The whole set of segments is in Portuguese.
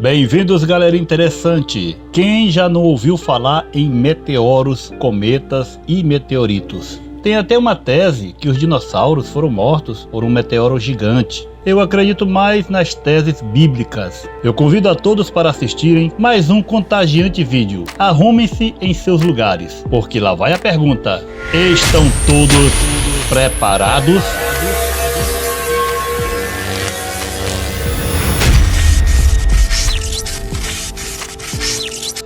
Bem-vindos, galera interessante! Quem já não ouviu falar em meteoros, cometas e meteoritos? Tem até uma tese que os dinossauros foram mortos por um meteoro gigante. Eu acredito mais nas teses bíblicas. Eu convido a todos para assistirem mais um contagiante vídeo. Arrumem-se em seus lugares, porque lá vai a pergunta. Estão todos preparados?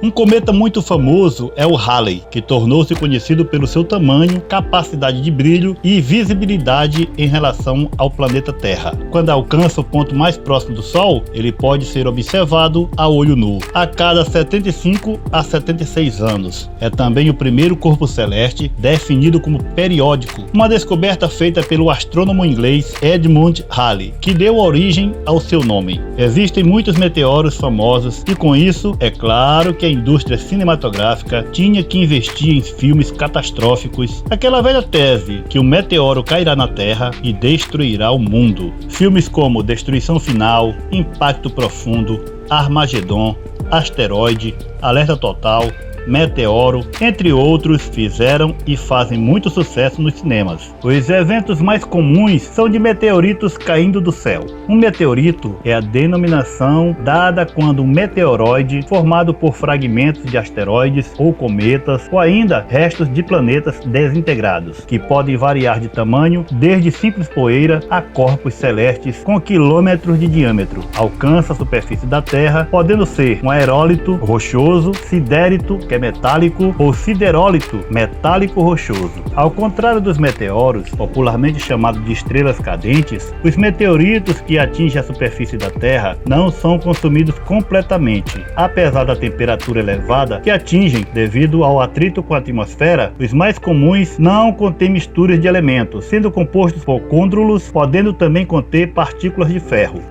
Um cometa muito famoso é o Halley, que tornou-se conhecido pelo seu tamanho, capacidade de brilho e visibilidade em relação ao planeta Terra. Quando alcança o ponto mais próximo do Sol, ele pode ser observado a olho nu, a cada 75 a 76 anos. É também o primeiro corpo celeste definido como periódico, uma descoberta feita pelo astrônomo inglês Edmund Halley, que deu origem ao seu nome. Existem muitos meteoros famosos e com isso, é claro que a indústria cinematográfica tinha que investir em filmes catastróficos, aquela velha tese que o meteoro cairá na Terra e destruirá o mundo. Filmes como Destruição Final, Impacto Profundo, Armagedon, Asteroide, Alerta Total, Meteoro, entre outros, fizeram e fazem muito sucesso nos cinemas. Os eventos mais comuns são de meteoritos caindo do céu. Um meteorito é a denominação dada quando um meteoroide, formado por fragmentos de asteroides ou cometas, ou ainda restos de planetas desintegrados, que podem variar de tamanho desde simples poeira a corpos celestes com quilômetros de diâmetro, alcança a superfície da Terra, podendo ser um aerólito rochoso, sidérito, que é metálico, ou siderólito, metálico rochoso. Ao contrário dos meteoros, popularmente chamados de estrelas cadentes, os meteoritos que atingem a superfície da Terra não são consumidos completamente. Apesar da temperatura elevada que atingem devido ao atrito com a atmosfera, os mais comuns não contêm misturas de elementos, sendo compostos por côndrulos, podendo também conter partículas de ferro.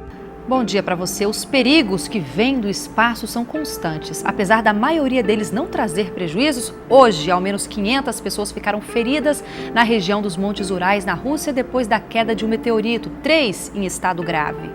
Bom dia para você. Os perigos que vêm do espaço são constantes. Apesar da maioria deles não trazer prejuízos, hoje ao menos 500 pessoas ficaram feridas na região dos Montes Urais, na Rússia, depois da queda de um meteorito, 3 em estado grave.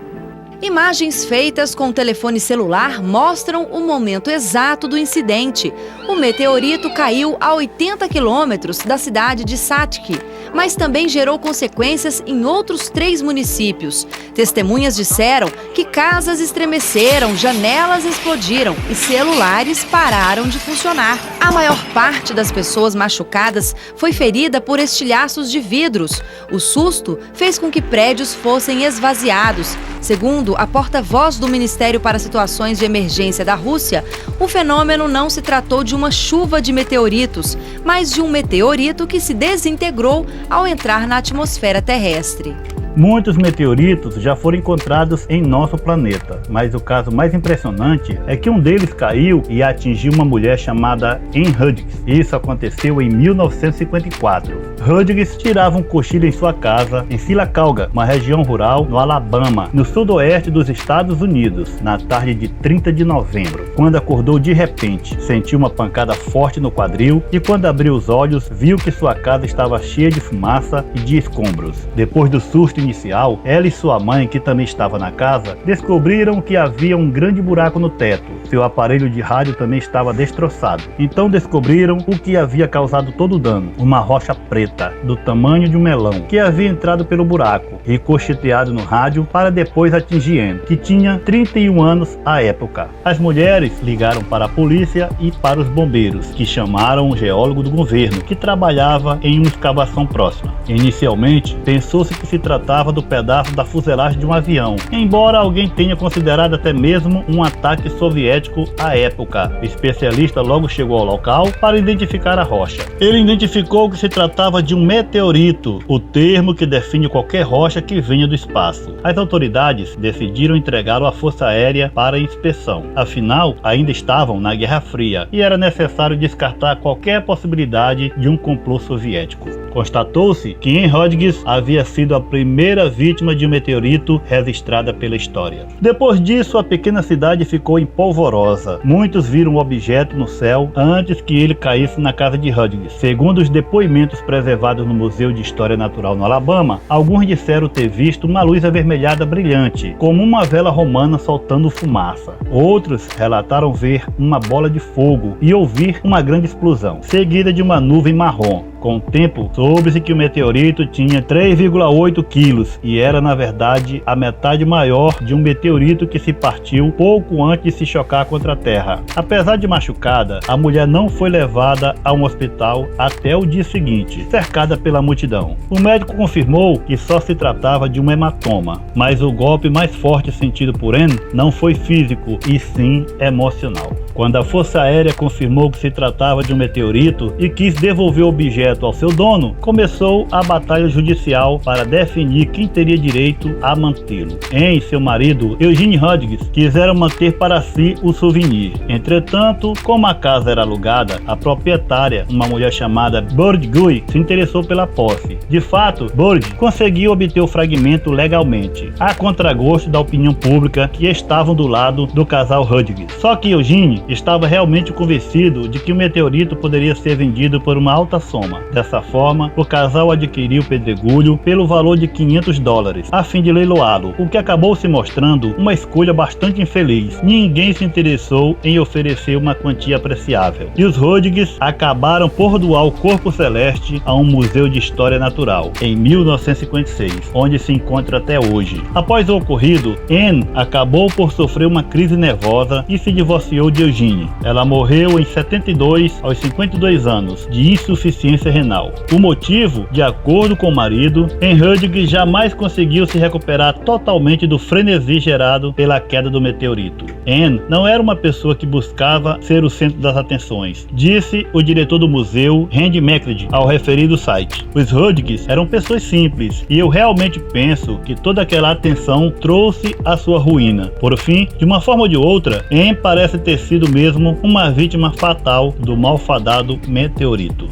Imagens feitas com o telefone celular mostram o momento exato do incidente. O meteorito caiu a 80 quilômetros da cidade de Satyk, mas também gerou consequências em outros 3 municípios. Testemunhas disseram que casas estremeceram, janelas explodiram e celulares pararam de funcionar. A maior parte das pessoas machucadas foi ferida por estilhaços de vidros. O susto fez com que prédios fossem esvaziados. Segundo a porta-voz do Ministério para Situações de Emergência da Rússia, o fenômeno não se tratou de uma chuva de meteoritos, mas de um meteorito que se desintegrou ao entrar na atmosfera terrestre. Muitos meteoritos já foram encontrados em nosso planeta, mas o caso mais impressionante é que um deles caiu e atingiu uma mulher chamada Anne Hughes. Isso aconteceu em 1954. Hughes tirava um cochilo em sua casa em Sylacauga, uma região rural no Alabama, no sudoeste dos Estados Unidos, na tarde de 30 de novembro, quando acordou de repente, sentiu uma pancada forte no quadril e quando abriu os olhos, viu que sua casa estava cheia de fumaça e de escombros. Depois do susto inicial, ela e sua mãe, que também estava na casa, descobriram que havia um grande buraco no teto. Seu aparelho de rádio também estava destroçado. Então descobriram o que havia causado todo o dano: uma rocha preta, do tamanho de um melão, que havia entrado pelo buraco, ricocheteado no rádio para depois atingir Anne, que tinha 31 anos à época. As mulheres ligaram para a polícia e para os bombeiros, que chamaram um geólogo do governo, que trabalhava em uma escavação próxima. Inicialmente, pensou-se que se tratava do pedaço da fuselagem de um avião, embora alguém tenha considerado até mesmo um ataque soviético à época. O especialista logo chegou ao local para identificar a rocha. Ele identificou que se tratava de um meteorito, o termo que define qualquer rocha que venha do espaço. As autoridades decidiram entregá-lo à Força Aérea para inspeção. Afinal, ainda estavam na Guerra Fria e era necessário descartar qualquer possibilidade de um complô soviético. Constatou-se que Anne Rodrigues havia sido a primeira vítima de um meteorito registrada pela história. Depois disso, a pequena cidade ficou em polvorosa. Muitos viram o objeto no céu antes que ele caísse na casa de Rodrigues. Segundo os depoimentos preservados no Museu de História Natural no Alabama, alguns disseram ter visto uma luz avermelhada brilhante, como uma vela romana soltando fumaça. Outros relataram ver uma bola de fogo e ouvir uma grande explosão, seguida de uma nuvem marrom. Com o tempo, soube-se que o meteorito tinha 3,8 quilos e era, na verdade, a metade maior de um meteorito que se partiu pouco antes de se chocar contra a Terra. Apesar de machucada, a mulher não foi levada a um hospital até o dia seguinte, cercada pela multidão. O médico confirmou que só se tratava de um hematoma, mas o golpe mais forte sentido por Anne não foi físico, e sim emocional. Quando a Força Aérea confirmou que se tratava de um meteorito e quis devolver o objeto ao seu dono, começou a batalha judicial para definir quem teria direito a mantê-lo. Anne e seu marido, Eugene Rodrigues, quiseram manter para si o souvenir. Entretanto, como a casa era alugada, a proprietária, uma mulher chamada Bird Guy, se interessou pela posse. De fato, Bird conseguiu obter o fragmento legalmente, a contragosto da opinião pública que estavam do lado do casal Rodrigues. Só que Eugene estava realmente convencido de que o meteorito poderia ser vendido por uma alta soma. Dessa forma, o casal adquiriu o pedregulho pelo valor de $500, a fim de leiloá-lo, o que acabou se mostrando uma escolha bastante infeliz. Ninguém se interessou em oferecer uma quantia apreciável, e os Rodrigues acabaram por doar o corpo celeste a um museu de história natural, em 1956, onde se encontra até hoje. Após o ocorrido, Anne acabou por sofrer uma crise nervosa e se divorciou de Eugene. Ela morreu em 72, aos 52 anos, de insuficiência renal. O motivo, de acordo com o marido, Anne Rodrigues jamais conseguiu se recuperar totalmente do frenesi gerado pela queda do meteorito. Anne não era uma pessoa que buscava ser o centro das atenções, disse o diretor do museu, Randy McLeod, ao referido site. Os Rodrigues eram pessoas simples, e eu realmente penso que toda aquela atenção trouxe a sua ruína. Por fim, de uma forma ou de outra, Anne parece ter sido mesmo uma vítima fatal do malfadado meteorito.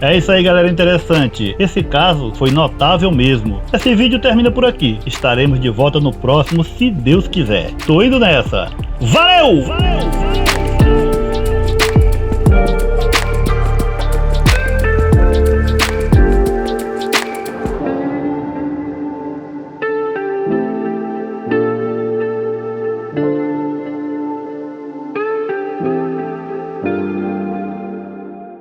É isso aí, galera, interessante. Esse caso foi notável mesmo. Esse vídeo termina por aqui. Estaremos de volta no próximo, se Deus quiser. Tô indo nessa. Valeu!